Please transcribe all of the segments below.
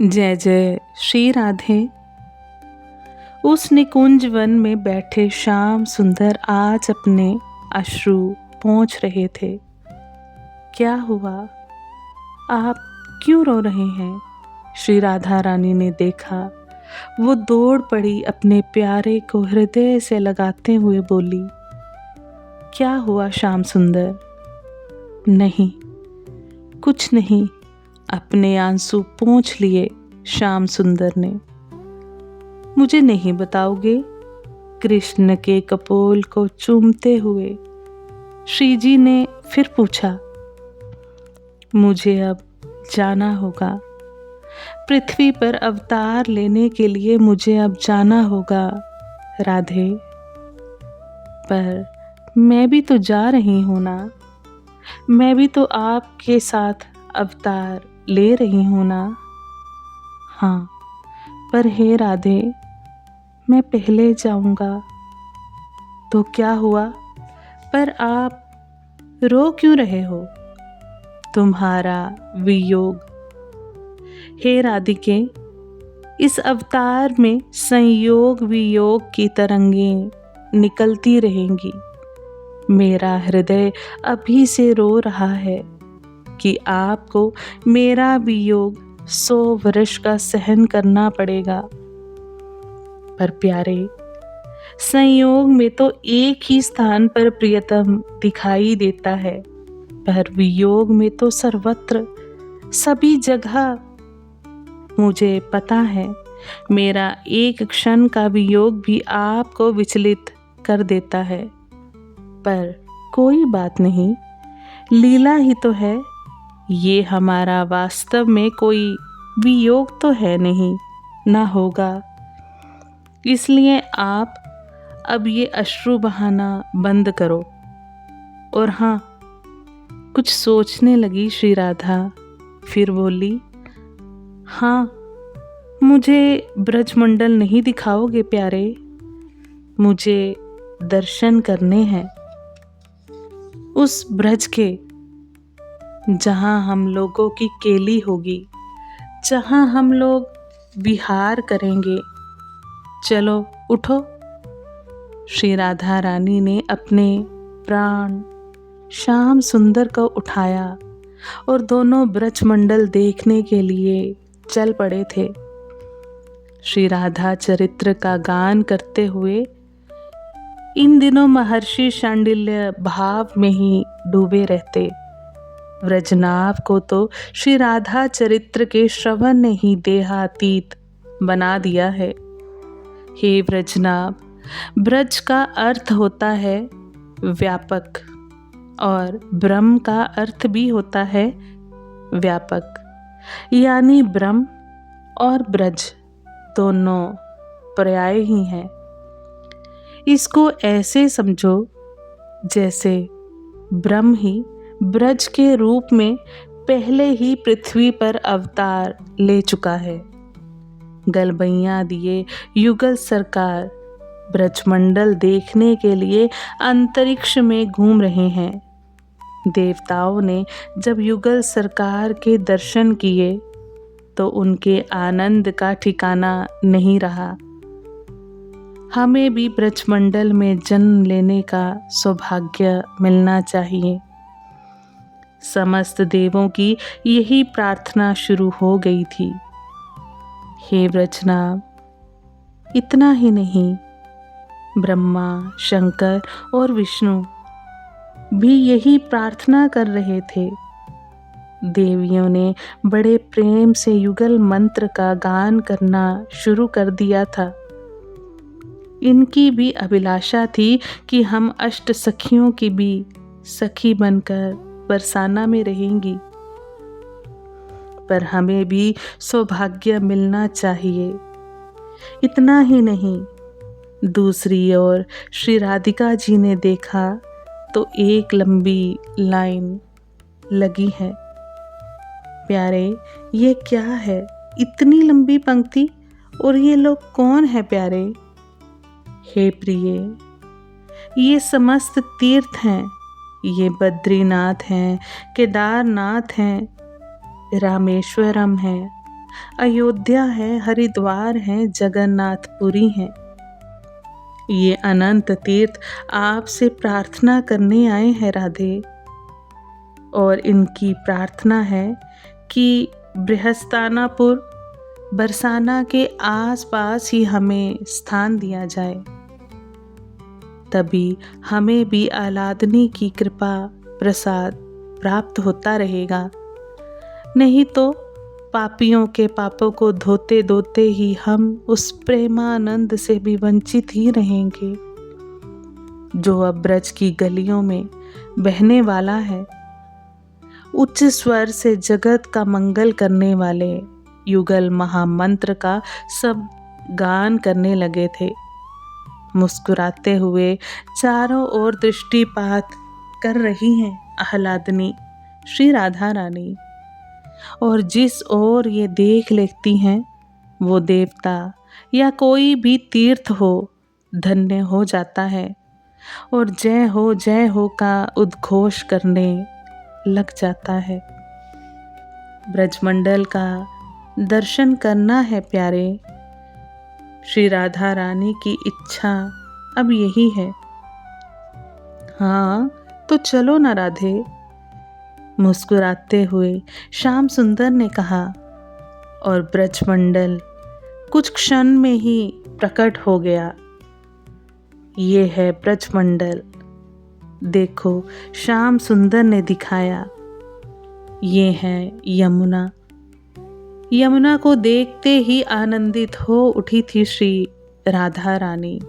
जय जय श्री राधे। उस निकुंज वन में बैठे श्याम सुंदर आज अपने अश्रु पोंछ रहे थे। क्या हुआ, आप क्यों रो रहे हैं? श्री राधा रानी ने देखा। वो दौड़ पड़ी, अपने प्यारे को हृदय से लगाते हुए बोली, क्या हुआ श्याम सुंदर? नहीं, कुछ नहीं, अपने आंसू पोंछ लिए श्याम सुंदर ने। मुझे नहीं बताओगे? कृष्ण के कपोल को चूमते हुए श्री जी ने फिर पूछा। मुझे अब जाना होगा, पृथ्वी पर अवतार लेने के लिए मुझे अब जाना होगा राधे। पर मैं भी तो जा रही हूं ना, मैं भी तो आपके साथ अवतार ले रही हूं ना। हाँ, पर हे राधे, मैं पहले जाऊंगा। तो क्या हुआ, पर आप रो क्यों रहे हो? तुम्हारा वियोग। हे राधिके, इस अवतार में संयोग वियोग की तरंगें निकलती रहेंगी। मेरा हृदय अभी से रो रहा है कि आपको मेरा वियोग 100 वर्ष का सहन करना पड़ेगा। पर प्यारे, संयोग में तो एक ही स्थान पर प्रियतम दिखाई देता है, पर वियोग में तो सर्वत्र, सभी जगह। मुझे पता है, मेरा एक क्षण का वियोग भी आपको विचलित कर देता है। पर कोई बात नहीं, लीला ही तो है। ये हमारा वास्तव में कोई वियोग तो है नहीं, ना होगा। इसलिए आप अब ये अश्रु बहाना बंद करो। और हाँ, कुछ सोचने लगी श्री राधा, फिर बोली, हाँ, मुझे ब्रजमंडल नहीं दिखाओगे प्यारे? मुझे दर्शन करने हैं उस ब्रज के, जहाँ हम लोगों की केली होगी, जहाँ हम लोग विहार करेंगे। चलो उठो। श्री राधा रानी ने अपने प्राण श्याम सुंदर को उठाया और दोनों ब्रजमंडल देखने के लिए चल पड़े थे। श्री राधा चरित्र का गान करते हुए इन दिनों महर्षि शांडिल्य भाव में ही डूबे रहते। व्रजनाभ को तो श्री राधा चरित्र के श्रवण ने ही देहातीत बना दिया है। हे व्रजनाभ, ब्रज का अर्थ होता है व्यापक, और ब्रह्म का अर्थ भी होता है व्यापक, यानी ब्रह्म और ब्रज दोनों पर्याय ही हैं। इसको ऐसे समझो जैसे ब्रह्म ही ब्रज के रूप में पहले ही पृथ्वी पर अवतार ले चुका है। गलबैया दिए युगल सरकार ब्रजमंडल देखने के लिए अंतरिक्ष में घूम रहे हैं। देवताओं ने जब युगल सरकार के दर्शन किए तो उनके आनंद का ठिकाना नहीं रहा। हमें भी ब्रजमंडल में जन्म लेने का सौभाग्य मिलना चाहिए। समस्त देवों की यही प्रार्थना शुरू हो गई थी। हे व्रजनाभ, इतना ही नहीं, ब्रह्मा, शंकर और विष्णु भी यही प्रार्थना कर रहे थे। देवियों ने बड़े प्रेम से युगल मंत्र का गान करना शुरू कर दिया था। इनकी भी अभिलाषा थी कि हम अष्ट सखियों की भी सखी बनकर बरसाना में रहेंगी। पर हमें भी सौभाग्य मिलना चाहिए। इतना ही नहीं, दूसरी ओर श्री राधिका जी ने देखा तो एक लंबी लाइन लगी है। प्यारे, ये क्या है? इतनी लंबी पंक्ति, और ये लोग कौन है प्यारे? हे प्रिय, ये समस्त तीर्थ हैं। ये बद्रीनाथ हैं, केदारनाथ हैं, रामेश्वरम है, अयोध्या है, हरिद्वार है, जगन्नाथपुरी है। ये अनंत तीर्थ आपसे प्रार्थना करने आए हैं राधे। और इनकी प्रार्थना है कि बृहस्तानापुर बरसाना के आसपास ही हमें स्थान दिया जाए, तभी हमें भी आह्लादनी की कृपा प्रसाद प्राप्त होता रहेगा। नहीं तो पापियों के पापों को धोते धोते ही हम उस प्रेमानंद से भी वंचित ही रहेंगे जो अब ब्रज की गलियों में बहने वाला है। उच्च स्वर से जगत का मंगल करने वाले युगल महामंत्र का सब गान करने लगे थे। मुस्कुराते हुए चारों ओर दृष्टिपात कर रही हैं आह्लादनी श्री राधा रानी, और जिस ओर ये देख लेती हैं वो देवता या कोई भी तीर्थ हो धन्य हो जाता है और जय हो का उद्घोष करने लग जाता है। ब्रजमंडल का दर्शन करना है प्यारे। श्री राधा रानी की इच्छा अब यही है। हाँ तो चलो ना राधे, मुस्कुराते हुए श्याम सुंदर ने कहा, और ब्रजमंडल कुछ क्षण में ही प्रकट हो गया। ये है ब्रजमंडल, देखो श्याम सुंदर ने दिखाया। ये है यमुना। यमुना को देखते ही आनंदित हो उठी थी श्री राधा रानी।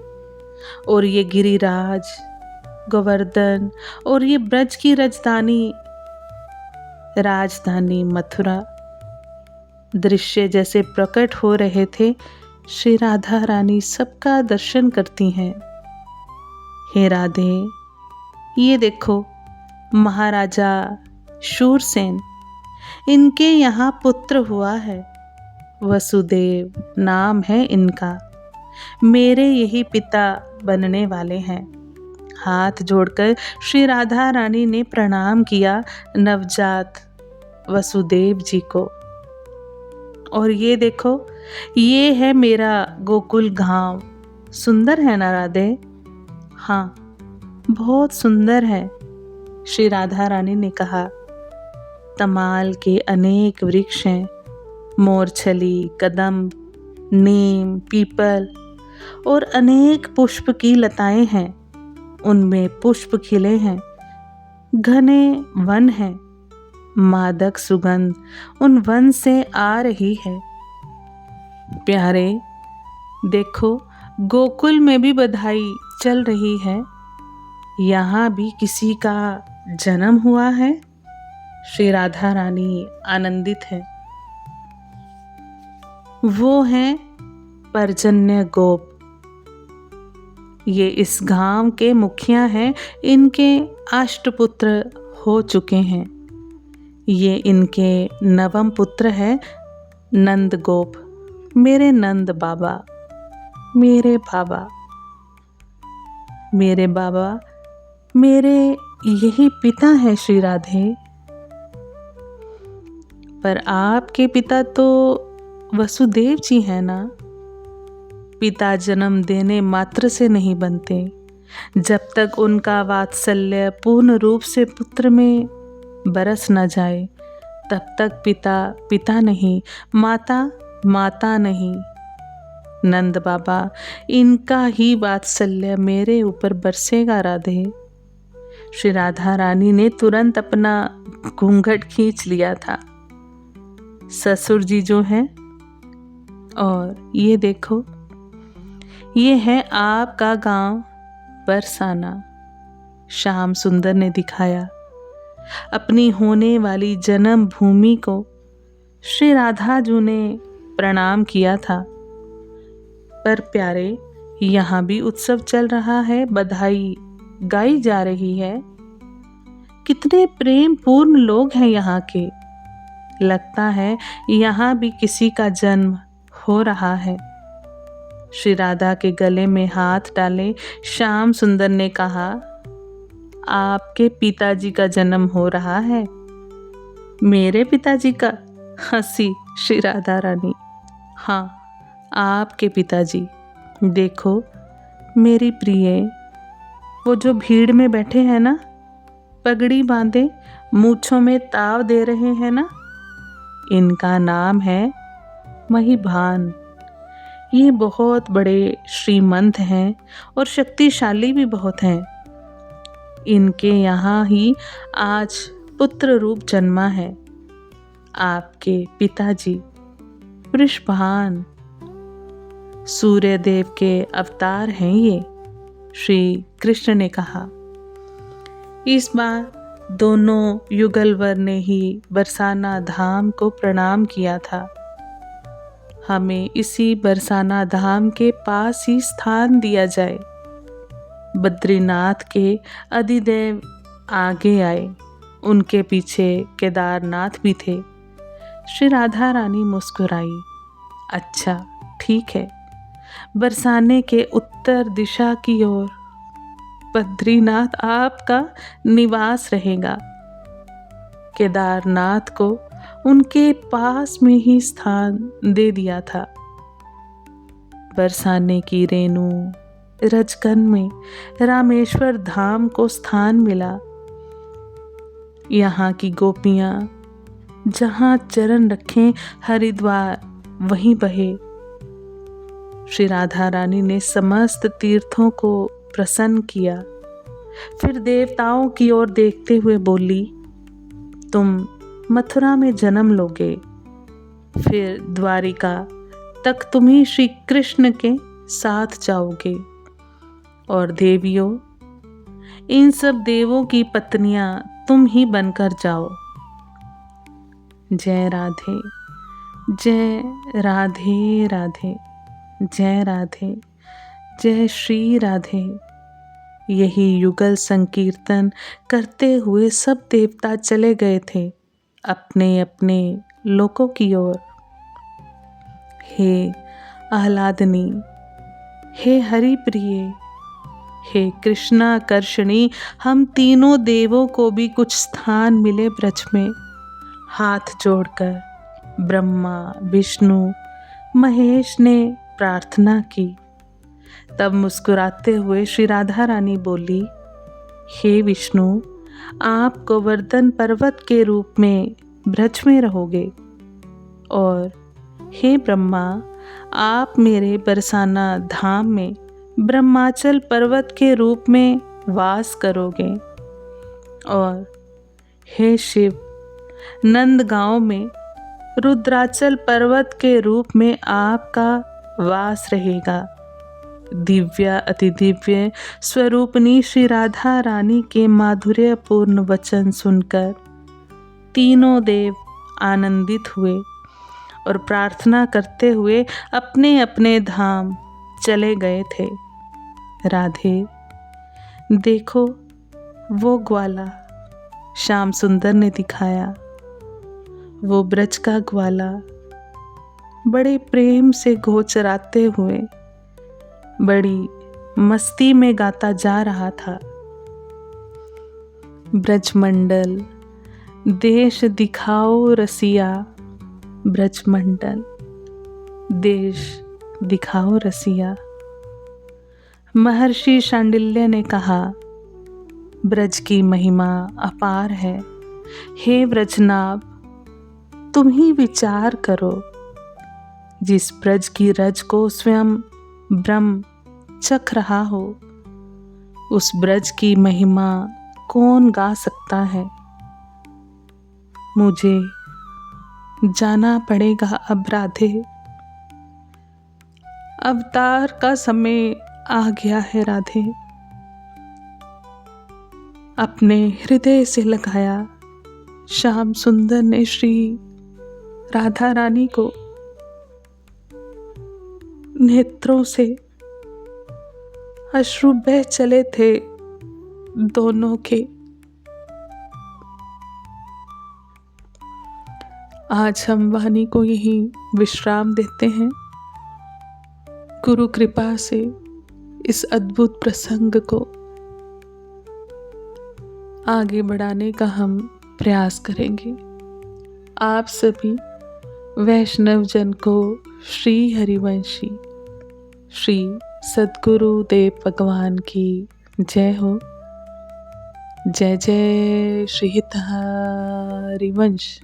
और ये गिरिराज, गोवर्धन और ये ब्रज की राजधानी मथुरा दृश्य जैसे प्रकट हो रहे थे। श्री राधा रानी सबका दर्शन करती हैं। हे राधे, ये देखो महाराजा शूरसेन, इनके यहाँ पुत्र हुआ है। वसुदेव नाम है इनका। मेरे यही पिता बनने वाले हैं। हाथ जोड़कर श्री राधा रानी ने प्रणाम किया नवजात वसुदेव जी को। और ये देखो, ये है मेरा गोकुल गांव। सुंदर है ना राधे? हाँ, बहुत सुंदर है, श्री राधा रानी ने कहा। तमाल के अनेक वृक्ष हैं, मोरछली, कदम्ब, नीम, पीपल और अनेक पुष्प की लताएं हैं। उनमें पुष्प खिले हैं। घने वन हैं। मादक सुगंध उन वन से आ रही है। प्यारे, देखो गोकुल में भी बधाई चल रही है। यहाँ भी किसी का जन्म हुआ है। श्री राधा रानी आनंदित है। वो हैं पर्जन्य गोप। ये इस गांव के मुखिया हैं। इनके अष्टपुत्र हो चुके हैं। ये इनके नवम पुत्र है नंद गोप, मेरे नंद बाबा, मेरे बाबा, मेरे बाबा, मेरे यही पिता है श्री राधे। पर आपके पिता तो वसुदेव जी हैं ना। पिता जन्म देने मात्र से नहीं बनते। जब तक उनका वात्सल्य पूर्ण रूप से पुत्र में बरस न जाए, तब तक पिता पिता नहीं, माता माता नहीं। नंद बाबा, इनका ही वात्सल्य मेरे ऊपर बरसेगा राधे। श्री राधा रानी ने तुरंत अपना घूंघट खींच लिया था। ससुर जी जो हैं, और ये देखो, ये है आपका गांव बरसाना। श्याम सुंदर ने दिखाया। अपनी होने वाली जन्म भूमि को श्री राधा जी ने प्रणाम किया था। पर प्यारे, यहाँ भी उत्सव चल रहा है, बधाई गाई जा रही है। कितने प्रेम पूर्ण लोग हैं यहाँ के। लगता है यहाँ भी किसी का जन्म हो रहा है। श्री राधा के गले में हाथ डाले श्याम सुंदर ने कहा, आपके पिताजी का जन्म हो रहा है। मेरे पिताजी का? हंसी श्री राधा रानी, हाँ, आपके पिताजी। देखो मेरी प्रिय, वो जो भीड़ में बैठे हैं ना, पगड़ी बांधे, मूंछों में ताव दे रहे हैं ना, इनका नाम है महिभान। ये बहुत बड़े श्रीमंत हैं और शक्तिशाली भी बहुत हैं। इनके यहाँ ही आज पुत्र रूप जन्मा है। आपके पिताजी वृषभान सूर्य देव के अवतार हैं ये, श्री कृष्ण ने कहा। इस बार दोनों युगलवर ने ही बरसाना धाम को प्रणाम किया था। हमें इसी बरसाना धाम के पास ही स्थान दिया जाए। बद्रीनाथ के अधिदेव आगे आए, उनके पीछे केदारनाथ भी थे। श्री राधा रानी मुस्कुराई। अच्छा ठीक है, बरसाने के उत्तर दिशा की ओर बद्रीनाथ आपका निवास रहेगा। केदारनाथ को उनके पास में ही स्थान दे दिया था। बरसाने की रेणु रजकन में रामेश्वर धाम को स्थान मिला। यहाँ की गोपियाँ जहाँ चरण रखें हरिद्वार वहीं बहे। श्री राधा रानी ने समस्त तीर्थों को प्रसन्न किया। फिर देवताओं की ओर देखते हुए बोली, तुम मथुरा में जन्म लोगे, फिर द्वारिका तक तुम ही श्री कृष्ण के साथ जाओगे। और देवियों, इन सब देवों की पत्नियां तुम ही बनकर जाओ। जय राधे, जय राधे राधे, जय राधे, जय श्री राधे। यही युगल संकीर्तन करते हुए सब देवता चले गए थे अपने अपने लोकों की ओर। हे आह्लादनी, हे हरि प्रिय, हे कृष्णाकर्षणी, हम तीनों देवों को भी कुछ स्थान मिले ब्रज में। हाथ जोड़कर ब्रह्मा विष्णु महेश ने प्रार्थना की। तब मुस्कुराते हुए श्री राधा रानी बोली, हे विष्णु, आप गोवर्धन पर्वत के रूप में ब्रज में रहोगे, और हे ब्रह्मा, आप मेरे बरसाना धाम में ब्रह्माचल पर्वत के रूप में वास करोगे, और हे शिव, नंदगांव में रुद्राचल पर्वत के रूप में आपका वास रहेगा। दिव्य अति दिव्य स्वरूपनी श्री राधा रानी के माधुर्यपूर्ण वचन सुनकर तीनों देव आनंदित हुए और प्रार्थना करते हुए अपने अपने धाम चले गए थे। राधे, देखो वो ग्वाला श्याम सुंदर ने दिखाया। वो ब्रज का ग्वाला बड़े प्रेम से गोचराते हुए बड़ी मस्ती में गाता जा रहा था। ब्रजमंडल देश दिखाओ रसिया, ब्रजमंडल देश दिखाओ रसिया। महर्षि शांडिल्य ने कहा, ब्रज की महिमा अपार है। हे ब्रजनाभ, तुम ही विचार करो। जिस ब्रज की रज को स्वयं ब्रह्म चख रहा हो, उस ब्रज की महिमा कौन गा सकता है। मुझे जाना पड़ेगा अब राधे। अवतार का समय आ गया है राधे। अपने हृदय से लगाया श्याम सुंदर ने श्री राधा रानी को नेत्रों से अश्रु बह चले थे दोनों के। आज हम वाणी को यहीं विश्राम देते हैं। गुरु कृपा से इस अद्भुत प्रसंग को आगे बढ़ाने का हम प्रयास करेंगे। आप सभी वैष्णव जन को श्री हरिवंशी श्री सद्गुरु देव भगवान की जय हो। जय जय श्री हित हरिवंश।